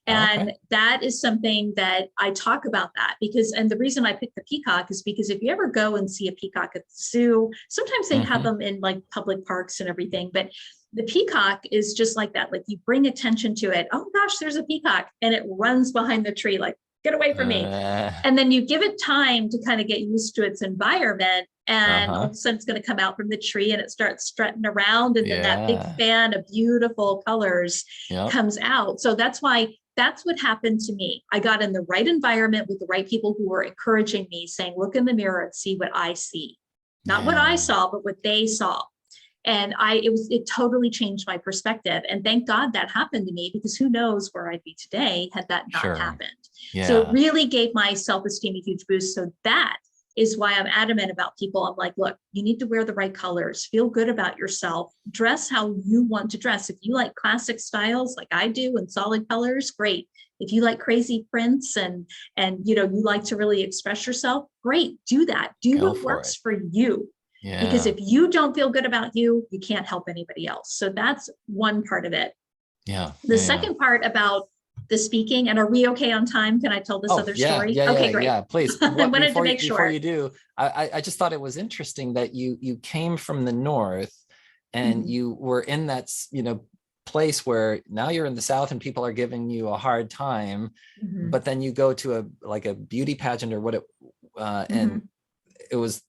And that is something that I talk about that because, and the reason I picked the peacock is because if you ever go and see a peacock at the zoo, sometimes they have them in like public parks and everything, but the peacock is just like that. Like you bring attention to it. Oh gosh, there's a peacock, and it runs behind the tree like, get away from me. And then you give it time to kind of get used to its environment. And all of a sudden it's going to come out from the tree and it starts strutting around. And then that big fan of beautiful colors comes out. So that's what happened to me. I got in the right environment with the right people who were encouraging me, saying, look in the mirror and see what I see. Not what I saw, but what they saw. And it totally changed my perspective. And thank God that happened to me, because who knows where I'd be today had that not happened. So it really gave my self-esteem a huge boost. So that is why I'm adamant about people. I'm like, look, you need to wear the right colors, feel good about yourself, dress how you want to dress. If you like classic styles like I do and solid colors, great. If you like crazy prints and you like to really express yourself, great, do that. Do what works for you. Because if you don't feel good about you, you can't help anybody else. So that's one part of it. The second part about the speaking, and are we okay on time? Can I tell this other story? Okay, great. Yeah, please. I wanted to make sure. Before you do, I just thought it was interesting that you came from the North and you were in that, place where now you're in the South and people are giving you a hard time, but then you go to a beauty pageant or and it was,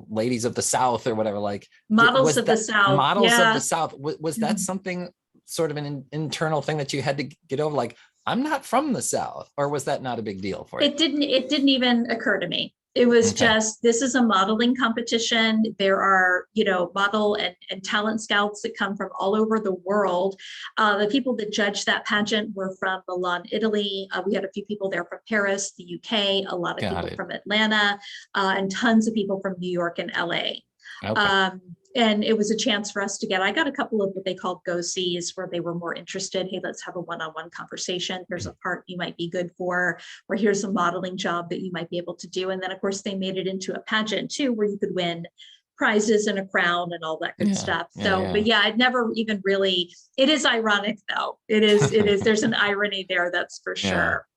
ladies of the South or whatever, like models of the South. Models of the South. Was that something sort of an internal thing that you had to get over? Like, I'm not from the South, or was that not a big deal for you? It didn't even occur to me. It was just, this is a modeling competition. There are, model and talent scouts that come from all over the world. The people that judged that pageant were from Milan, Italy. We had a few people there from Paris, the UK, a lot of people from Atlanta, and tons of people from New York and LA. And it was a chance for us I got a couple of what they called go-sees, where they were more interested. Hey, let's have a one-on-one conversation. Here's a part you might be good for, or here's a modeling job that you might be able to do. And then of course they made it into a pageant too, where you could win prizes and a crown and all that good stuff. So, but I'd never even really, it is ironic though. It is, there's an irony there. That's for sure.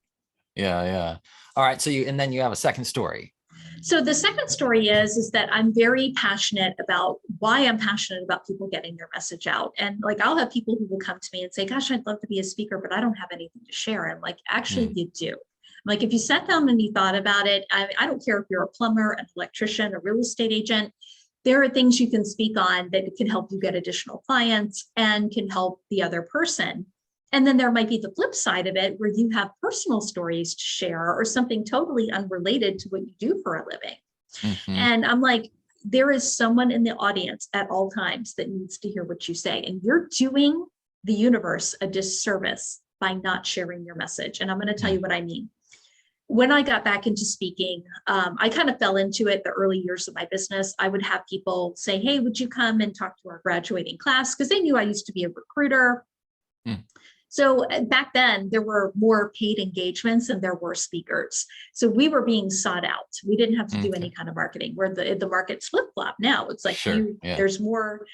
Yeah. All right. So and then you have a second story. So the second story is that I'm very passionate about why I'm passionate about people getting their message out. And like, I'll have people who will come to me and say, gosh, I'd love to be a speaker, but I don't have anything to share. I'm like, actually, you do. I'm like, if you sat down and you thought about it, I don't care if you're a plumber, an electrician, a real estate agent, there are things you can speak on that can help you get additional clients and can help the other person. And then there might be the flip side of it, where you have personal stories to share or something totally unrelated to what you do for a living. And I'm like, there is someone in the audience at all times that needs to hear what you say. And you're doing the universe a disservice by not sharing your message. And I'm going to tell you what I mean. When I got back into speaking, I kind of fell into it the early years of my business. I would have people say, hey, would you come and talk to our graduating class? Because they knew I used to be a recruiter. So back then, there were more paid engagements than there were speakers. So we were being sought out. We didn't have to do any kind of marketing, where the market's flip-flop now. It's like there's more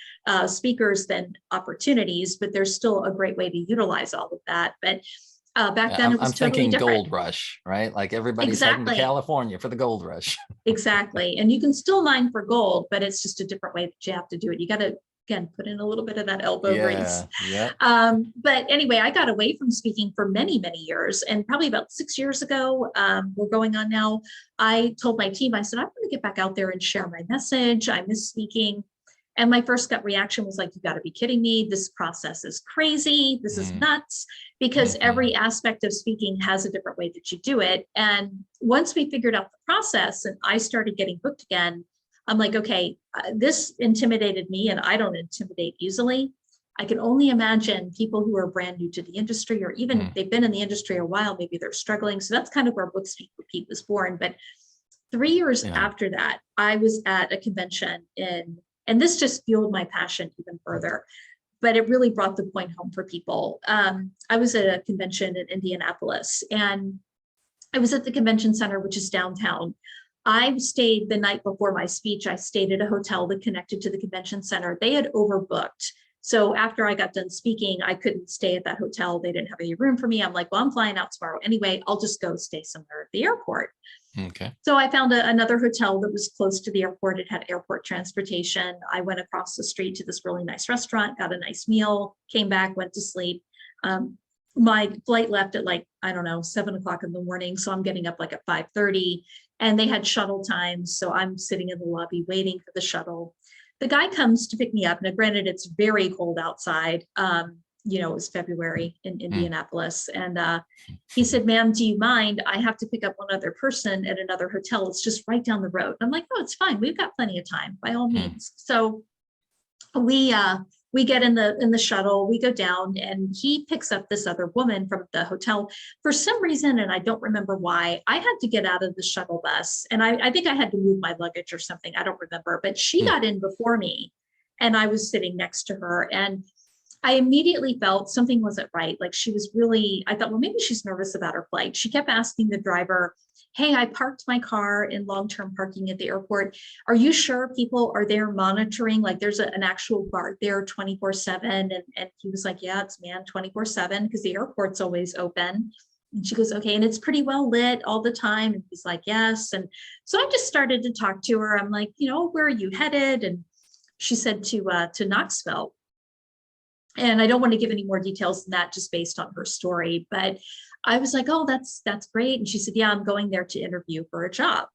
speakers than opportunities, but there's still a great way to utilize all of that. But back then, it was totally thinking different. Gold rush, right? Like everybody's heading to California for the gold rush. Exactly. And you can still mine for gold, but it's just a different way that you have to do it. You got to, again, put in a little bit of that elbow grease. But anyway, I got away from speaking for many, many years. And probably about 6 years ago, we're going on now, I told my team, I said, I'm going to get back out there and share my message. I miss speaking. And my first gut reaction was like, you got to be kidding me. This process is crazy. This is nuts, because every aspect of speaking has a different way that you do it. And once we figured out the process and I started getting booked again, I'm like, okay, this intimidated me, and I don't intimidate easily. I can only imagine people who are brand new to the industry, or even if they've been in the industry a while, maybe they're struggling. So that's kind of where Book.Speak.Repeat was born. But 3 years after that, I was at a convention and this just fueled my passion even further, but it really brought the point home for people. I was at a convention in Indianapolis, and I was at the convention center, which is downtown. I stayed the night before my speech. I stayed at a hotel that connected to the convention center. They had overbooked. So after I got done speaking, I couldn't stay at that hotel. They didn't have any room for me. I'm like, well, I'm flying out tomorrow anyway. I'll just go stay somewhere at the airport. So I found another hotel that was close to the airport. It had airport transportation. I went across the street to this really nice restaurant, got a nice meal, came back, went to sleep. my flight left at like, I don't know, 7 o'clock in the morning. So I'm getting up like at 5:30, and they had shuttle times. So I'm sitting in the lobby waiting for the shuttle. The guy comes to pick me up. Now, granted, it's very cold outside. It was February in Indianapolis. And he said, "Ma'am, do you mind? I have to pick up one other person at another hotel. It's just right down the road." I'm like, "Oh, it's fine. We've got plenty of time, by all means." So we get in the shuttle, we go down, and he picks up this other woman from the hotel. For some reason, and I don't remember why, I had to get out of the shuttle bus, and I think I had to move my luggage or something. I don't remember, but she got in before me, and I was sitting next to her, and I immediately felt something wasn't right. Like, she was really, I thought, well, maybe she's nervous about her flight. She kept asking the driver, "Hey, I parked my car in long-term parking at the airport. Are you sure people are there monitoring? Like, there's an actual guard there 24/7. And he was like, "Yeah, it's manned 24/7 because the airport's always open." And she goes, "Okay, and it's pretty well lit all the time?" And he's like, "Yes." And so I just started to talk to her. I'm like, "Where are you headed?" And she said to Knoxville. And I don't want to give any more details than that, just based on her story. But I was like, "Oh, that's great." And she said, "Yeah, I'm going there to interview for a job."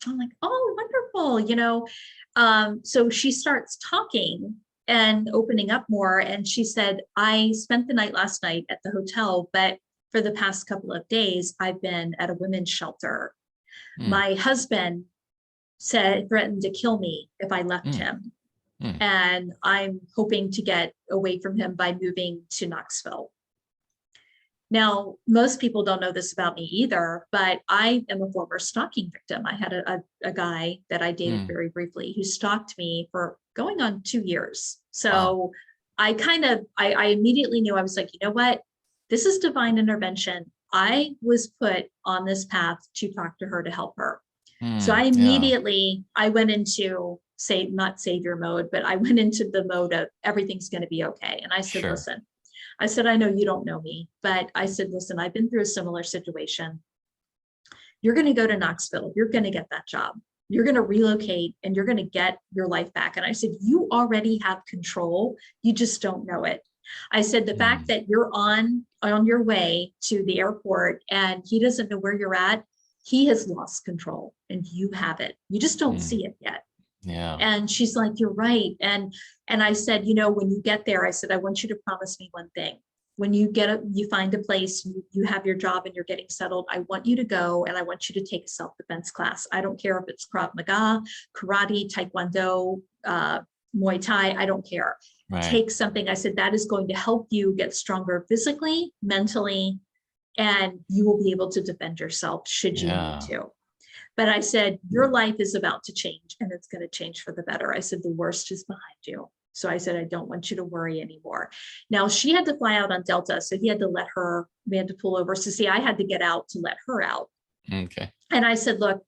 I'm like, "Oh, wonderful." So she starts talking and opening up more. And she said, "I spent the night last night at the hotel, but for the past couple of days, I've been at a women's shelter. My husband threatened to kill me if I left him. And I'm hoping to get away from him by moving to Knoxville." Now, most people don't know this about me either, but I am a former stalking victim. I had a guy that I dated very briefly who stalked me for going on 2 years. So I immediately knew. I was like, "You know what? This is divine intervention. I was put on this path to talk to her, to help her." So I immediately, I went into not savior mode, but I went into the mode of everything's going to be okay. And I said, Sure. "Listen," I said, "I know you don't know me, but I said, listen, I've been through a similar situation. You're going to go to Knoxville. You're going to get that job. You're going to relocate, and you're going to get your life back." And I said, "You already have control. You just don't know it." I said, "The fact that you're on your way to the airport and he doesn't know where you're at, he has lost control and you have it. You just don't see it yet." Yeah. And she's like, "You're right." And I said, "When you get there," I said, "I want you to promise me one thing. When you you find a place, you have your job and you're getting settled, I want you to go and I want you to take a self-defense class. I don't care if it's Krav Maga, karate, Taekwondo, Muay Thai, I don't care. Right. Take something." I said, "That is going to help you get stronger physically, mentally, and you will be able to defend yourself should you need to." But I said, "Your life is about to change, and it's going to change for the better." I said, "The worst is behind you." So I said, "I don't want you to worry anymore." Now, she had to fly out on Delta, so we had to pull over. So see, I had to get out to let her out. Okay. And I said, "Look,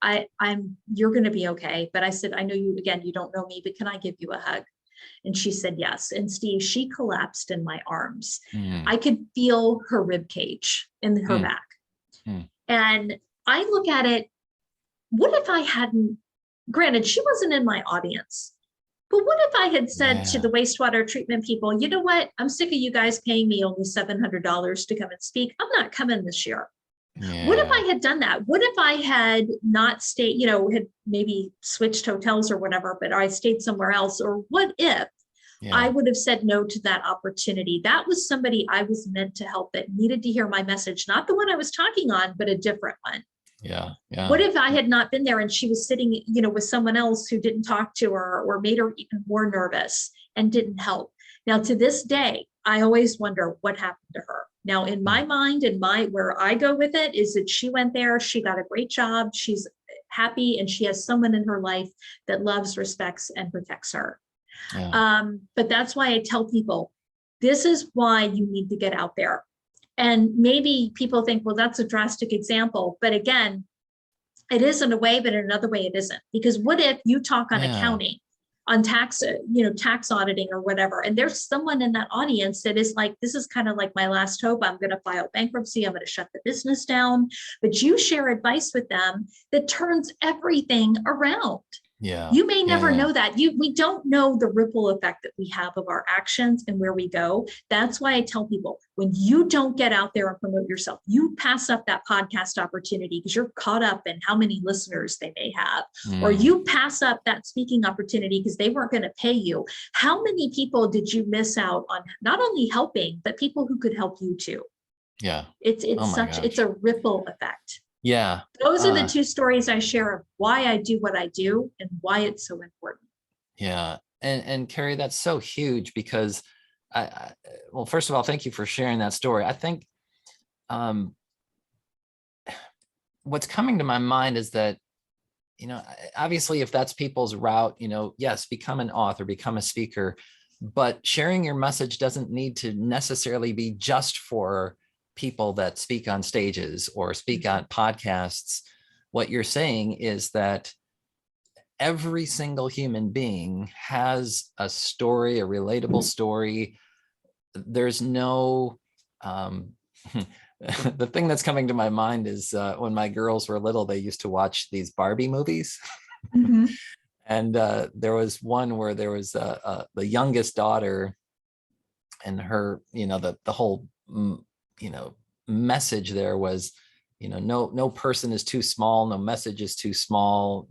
you're going to be okay." But I said, "I know you, again, you don't know me, but can I give you a hug?" And she said, "Yes." And Steve, she collapsed in my arms. I could feel her rib cage in her back. And I look at it, what if I hadn't, granted, she wasn't in my audience, but what if I had said to the wastewater treatment people, "You know what? I'm sick of you guys paying me only $700 to come and speak. I'm not coming this year." What if I had done that? What if I had not stayed, had maybe switched hotels or whatever, but I stayed somewhere else? Or what if I would have said no to that opportunity? That was somebody I was meant to help that needed to hear my message, not the one I was talking on, but a different one. What if I had not been there and she was sitting, with someone else who didn't talk to her or made her even more nervous and didn't help? Now, to this day, I always wonder what happened to her. Now, in my mind and where I go with it is that she went there, she got a great job, she's happy, and she has someone in her life that loves, respects, and protects her. But that's why I tell people, this is why you need to get out there. And maybe people think, well, that's a drastic example. But again, it is in a way, but in another way, it isn't. Because what if you talk on accounting, on tax, tax auditing or whatever, and there's someone in that audience that is like, this is kind of like my last hope. I'm going to file bankruptcy. I'm going to shut the business down. But you share advice with them that turns everything around. Yeah. You may Yeah. never Yeah. know that. We don't know the ripple effect that we have of our actions and where we go. That's why I tell people, when you don't get out there and promote yourself, you pass up that podcast opportunity because you're caught up in how many listeners they may have, or Mm, you pass up that speaking opportunity because they weren't going to pay you. How many people did you miss out on not only helping, but people who could help you too? yeah. Oh It's my such, it's gosh. a ripple effect. Yeah. Those are the two stories I share of why I do what I do and why it's so important. Yeah. And Kerry, that's so huge because well, first of all, thank you for sharing that story. I think um, what's coming to my mind is that, obviously if that's people's route, yes, become an author, become a speaker, but sharing your message doesn't need to necessarily be just for people that speak on stages or speak on podcasts. What you're saying is that every single human being has a story, a relatable story. There's no, the thing that's coming to my mind is when my girls were little, they used to watch these Barbie movies. Mhm. And there was one where there was the youngest daughter, and her, the whole, message there was, no person is too small, no message is too small,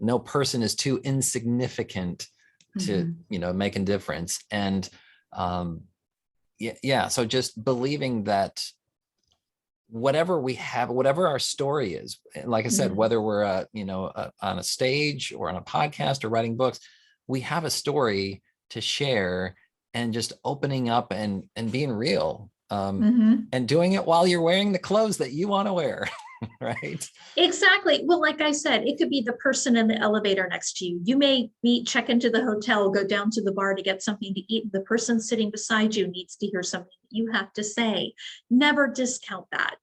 no person is too insignificant to, Mhm. make a difference. And yeah, so just believing that whatever we have, whatever our story is, like I said, Mhm. whether we're on a stage or on a podcast or writing books, we have a story to share, and just opening up and being real, Mhm. and doing it while you're wearing the clothes that you want to wear. Right. Exactly. Well, like I said, it could be the person in the elevator next to you. You may check into the hotel, go down to the bar to get something to eat. The person sitting beside you needs to hear something that you have to say. Never discount that.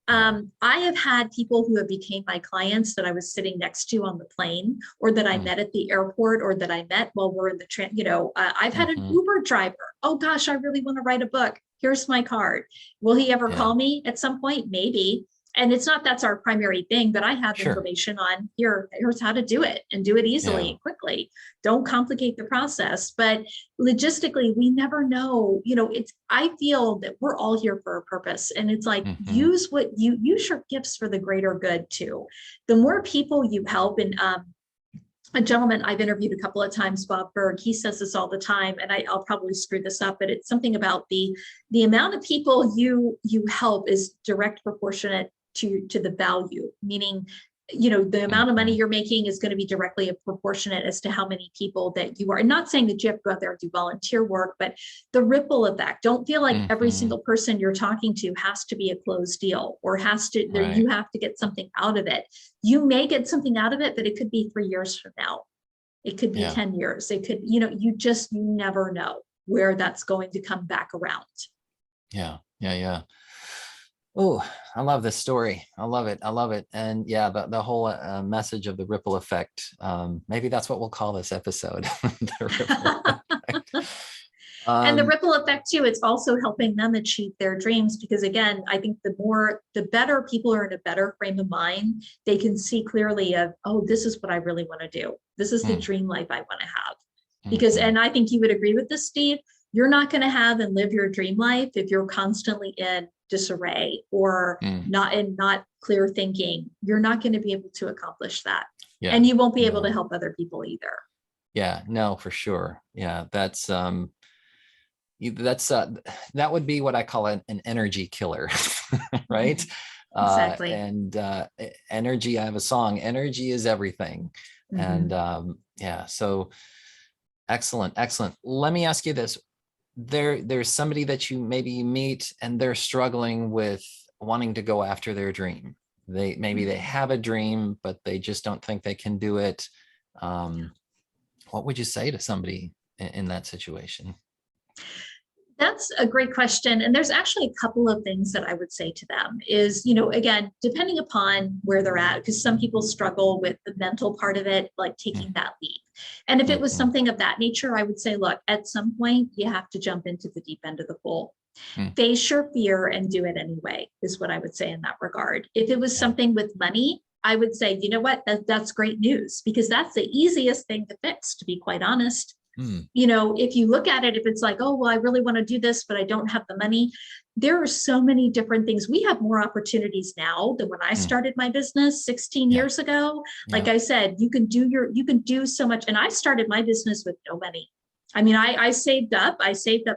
Yeah. I have had people who have became my clients that I was sitting next to on the plane, or that I Mm, met at the airport, or that I met while we're in the train. I've had an mhm. Uber driver. Oh gosh, I really want to write a book. Here's my card. Will he ever Yeah, call me at some point? Maybe. And it's not that's our primary thing, but I have sure. information on here's how to do it and do it easily Yeah. and quickly. Don't complicate the process. But logistically, we never know. I feel that we're all here for a purpose. And it's like, Mhm. use your gifts for the greater good too. The more people you help, and a gentleman I've interviewed a couple of times, Bob Berg, he says this all the time, and I'll probably screw this up, but it's something about the amount of people you help is direct proportionate to the value, meaning, the amount of money Mhm. you're making is going to be directly proportionate as to how many people that you are. And not saying that you have to go out there and do volunteer work, but the ripple effect. Don't feel like every Mhm. single person you're talking to has to be a closed deal, or has to there Right. you have to get something out of it. You may get something out of it, but it could be 3 years from now. It could be Yeah. 10 years. It could, you never know where that's going to come back around. Yeah. Yeah. Yeah. Oh, I love this story. I love it. I love it. And yeah, the whole message of the ripple effect. Maybe that's what we'll call this episode. The ripple effect. And the Um, ripple effect too, it's also helping them achieve their dreams, because again, I think the better people are in a better frame of mind, they can see clearly of, oh, this is what I really want to do. This is the mm, dream life I want to have. Because, mhm, and I think you would agree with this, Steve, you're not going to have and live your dream life if you're constantly in disarray or mm. not clear thinking. You're not going to be able to accomplish that. Yeah. And you won't be able to No. help other people either. Yeah. No, for sure. Yeah. That's that would be what I call an energy killer. Right. Mhm. Exactly. And energy, I have a song, energy is everything. And Mhm. yeah, so excellent, excellent. Let me ask you this. There's somebody that you meet and they're struggling with wanting to go after their dream. Maybe they Mhm. have a dream, but they just don't think they can do it. Um, what would you say to somebody in that situation? That's a great question. And there's actually a couple of things that I would say to them is, again, depending upon where they're at, because some people struggle with the mental part of it, like taking that leap. And if it was Mm-hmm. something of that nature, I would say, look, at some point you have to jump into the deep end of the pool. Mm, Face your fear and do it anyway, is what I would say in that regard. If it was yeah. something with money, I would say, you know what, that's great news, because that's the easiest thing to fix, to be quite honest. You know, if you look at it, if it's like, oh, well, I really want to do this, but I don't have the money. There are so many different things. We have more opportunities now than when I started my business 16 years ago. Like I said, you can do so much. And I started my business with no money. I mean, I saved up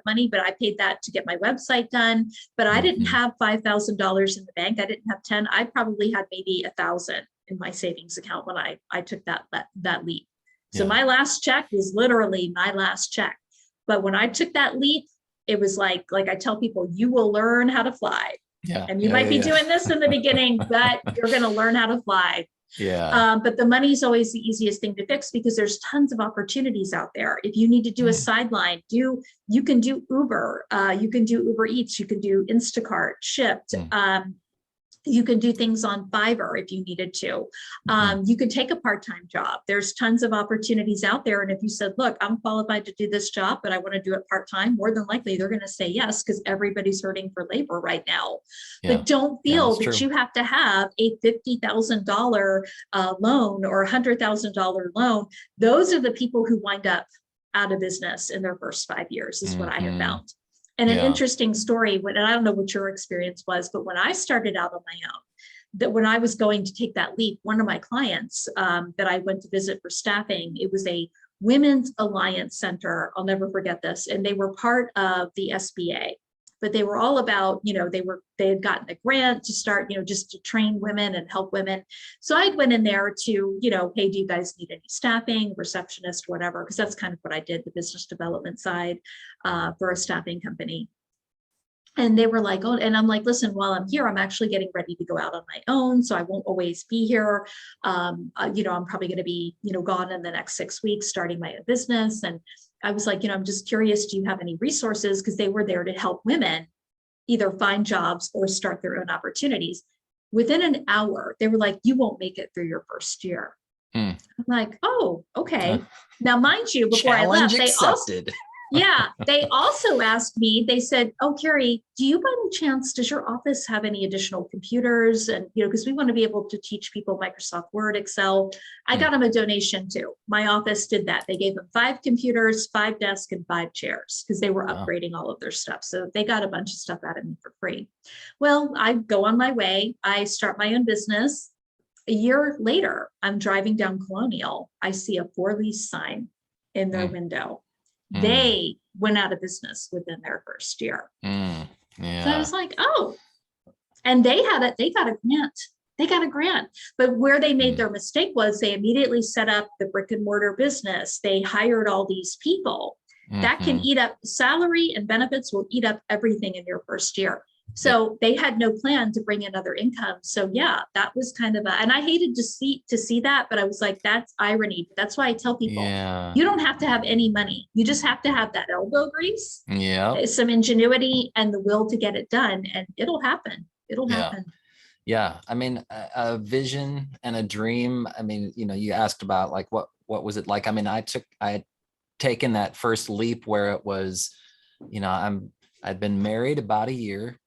money, but I paid that to get my website done. But I didn't have $5,000 in the bank. I didn't have 10. I probably had maybe 1,000 in my savings account when I took that leap. So my last check was literally my last check. But when I took that leap, it was like I tell people, you will learn how to fly. And you might be doing this in the beginning, but you're going to learn how to fly. But the money is always the easiest thing to fix, because there's tons of opportunities out there. If you need to do a sideline, you can do Uber, you can do Uber Eats, you can do Instacart, Shipt. You can do things on Fiverr if you needed to. You could take a part-time job. There's tons of opportunities out there. And if you said, look, I'm qualified to do this job, but I want to do it part-time, more than likely they're going to say yes, because everybody's hurting for labor right now. But don't feel that you have to have a $50,000 loan or $100,000 loan. Those are the people who wind up out of business in their first 5 years, is what I have found. And an interesting story, and I don't know what your experience was, but when I started out on my own, that when I was going to take that leap, one of my clients that I went to visit for staffing, it was a Women's Alliance Center. I'll never forget this. And they were part of the SBA, but they were all about, you know, they had gotten a grant to start, you know, just to train women and help women. So I went in there to, you know, hey, do you guys need any staffing, receptionist, whatever? Because that's kind of what I did, the business development side for a staffing company. And they were like, oh, and I'm like, listen, while I'm here, I'm actually getting ready to go out on my own. So I won't always be here. You know, I'm probably going to be, you know, gone in the next 6 weeks, starting my own business. And I was like, you know, I'm just curious, do you have any resources? Because they were there to help women either find jobs or start their own opportunities. Within an hour, they were like, you won't make it through your first year. I'm like, oh, okay. Now, mind you, before I left, they also asked me, they said, oh, Kerry, do you by any chance, does your office have any additional computers? And, you know, because we want to be able to teach people Microsoft Word, Excel. I got them a donation too. My office did that. They gave them 5 computers, 5 desks, and 5 chairs, because they were upgrading all of their stuff. So they got a bunch of stuff out of me for free. Well, I go on my way. I start my own business. A year later, I'm driving down Colonial. I see a for lease sign in their window. They went out of business within their first year. So I was like, oh, and they got a grant. They got a grant. But where they made their mistake was they immediately set up the brick and mortar business. They hired all these people. That can eat up salary, and benefits will eat up everything in your first year. So they had no plan to bring in other income. So yeah, that was kind of and I hated to see that, but I was like, that's irony. That's why I tell people, you don't have to have any money. You just have to have that elbow grease, some ingenuity, and the will to get it done, and it'll happen. It'll happen. Yeah. I mean, a vision and a dream. I mean, you know, you asked about like, what was it like? I mean, I had taken that first leap where it was, you know, I'd been married about a year.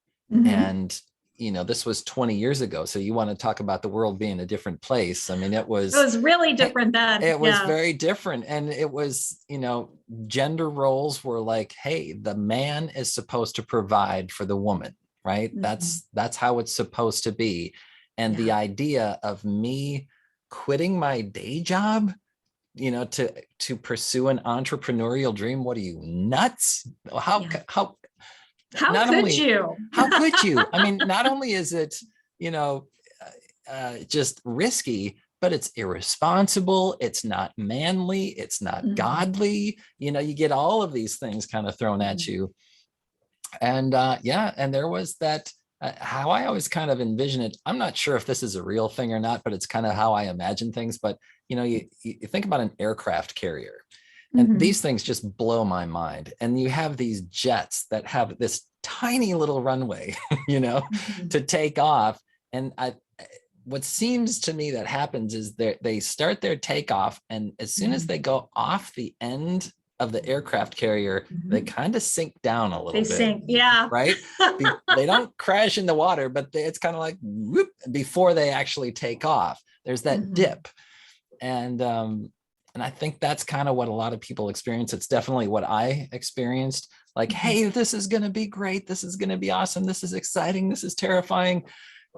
And, you know, this was 20 years ago. So you want to talk about the world being a different place. I mean, it was really different then. It was very different. And it was, you know, gender roles were like, hey, the man is supposed to provide for the woman, right? That's how it's supposed to be. And the idea of me quitting my day job, you know, to pursue an entrepreneurial dream. What are you, nuts? How could you? I mean, not only is it, you know, just risky, but it's irresponsible. It's not manly. It's not godly. You know, you get all of these things kind of thrown at you. And and there was that, how I always kind of envision it. I'm not sure if this is a real thing or not, but it's kind of how I imagine things. But, you know, you think about an aircraft carrier. And these things just blow my mind. And you have these jets that have this tiny little runway, you know, to take off. And what seems to me that happens is they start their takeoff. And as soon as they go off the end of the aircraft carrier, they kind of sink down a little bit. They sink, yeah. Right? They don't crash in the water, but it's kind of like whoop, before they actually take off. There's that dip. And I think that's kind of what a lot of people experience. It's definitely what I experienced. Like, hey, this is going to be great. This is going to be awesome. This is exciting. This is terrifying.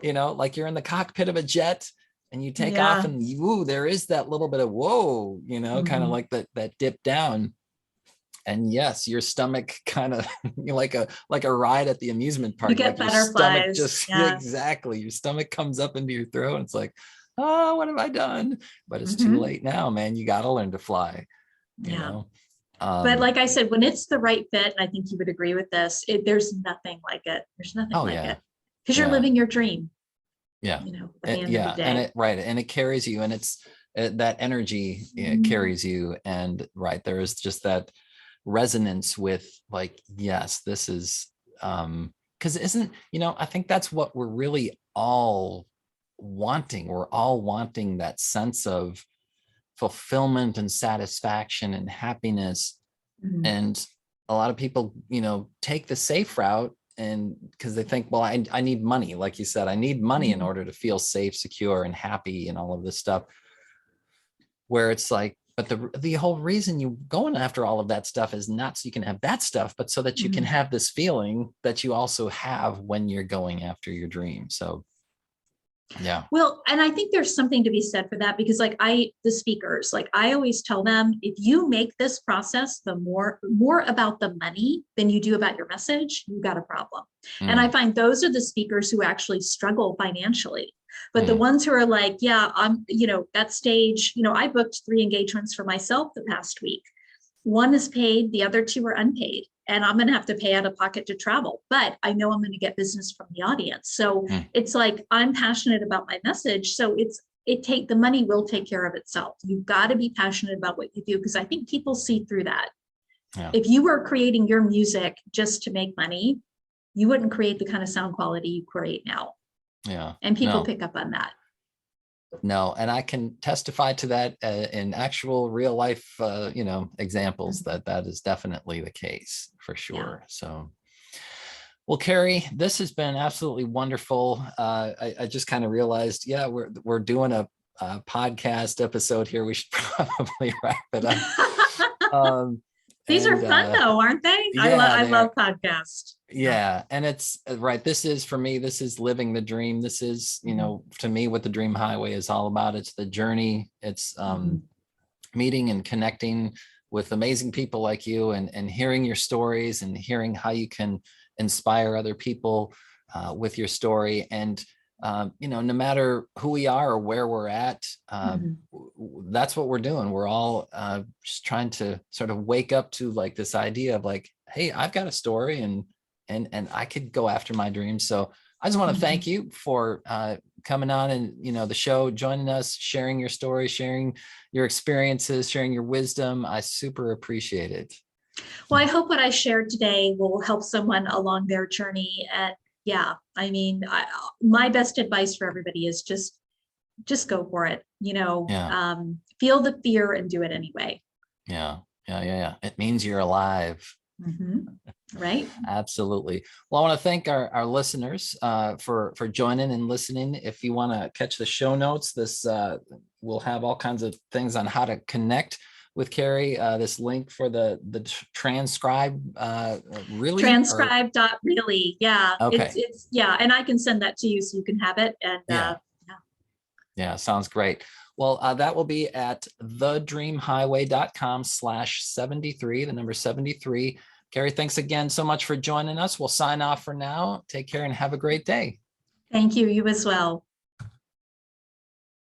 You know, like you're in the cockpit of a jet and you take off and there is that little bit of whoa, you know, kind of like that dip down. And yes, your stomach kind of like a ride at the amusement park. You get like butterflies. Your stomach exactly. Your stomach comes up into your throat. And it's like, oh, what have I done? But it's too late now, man. You got to learn to fly. You know? But like I said, when it's the right fit, and I think you would agree with this, there's nothing like it. There's nothing like it. Because you're living your dream. Yeah. You know, at the end of the day. And it carries you, and it's that energy carries you. And there is just that resonance with like, yes, this is because I think that's what we're really all wanting. We're all wanting that sense of fulfillment and satisfaction and happiness. And a lot of people, take the safe route, and because they think, well, I need money. Like you said, I need money in order to feel safe, secure, and happy, and all of this stuff, where it's like, but the whole reason you going after all of that stuff is not so you can have that stuff, but so that you can have this feeling that you also have when you're going after your dream. So yeah. Well, and I think there's something to be said for that, because the speakers, like I always tell them, if you make this process the more about the money than you do about your message, you've got a problem. And I find those are the speakers who actually struggle financially. But the ones who are like, yeah, I'm, that stage, I booked 3 engagements for myself the past week. 1 is paid, the other 2 are unpaid. And I'm going to have to pay out of pocket to travel, but I know I'm going to get business from the audience. So it's like, I'm passionate about my message. So the money will take care of itself. You've got to be passionate about what you do, because I think people see through that. Yeah. If you were creating your music just to make money, you wouldn't create the kind of sound quality you create now. Yeah. And people pick up on that. No, and I can testify to that in actual real life, examples that is definitely the case for sure. Yeah. So, well, Kerry, this has been absolutely wonderful. I just kind of realized, we're doing a podcast episode here. We should probably wrap it up. These are fun though, aren't they? Yeah, I love podcasts. Yeah. And it's right. This is, for me, this is living the dream. This is, to me, what the Dream Highway is all about. It's the journey. It's meeting and connecting with amazing people like you, and hearing your stories and hearing how you can inspire other people with your story. And no matter who we are or where we're at, that's what we're doing. We're all just trying to sort of wake up to like this idea of like, hey, I've got a story and I could go after my dreams. So I just want to thank you for coming on and, the show, joining us, sharing your story, sharing your experiences, sharing your wisdom. I super appreciate it. Well, I hope what I shared today will help someone along their journey. And yeah, I mean, my best advice for everybody is just go for it. Feel the fear and do it anyway. Yeah. It means you're alive. Right. Absolutely. Well, I want to thank our listeners for joining and listening. If you want to catch the show notes, we'll have all kinds of things on how to connect with Kerry. This link for the transcribe, really? Transcribe.really. Yeah. Okay. It's and I can send that to you so you can have it. And yeah, sounds great. Well, that will be at thedreamhighway.com/73, the number 73. Kerry, thanks again so much for joining us. We'll sign off for now. Take care and have a great day. Thank you. You as well.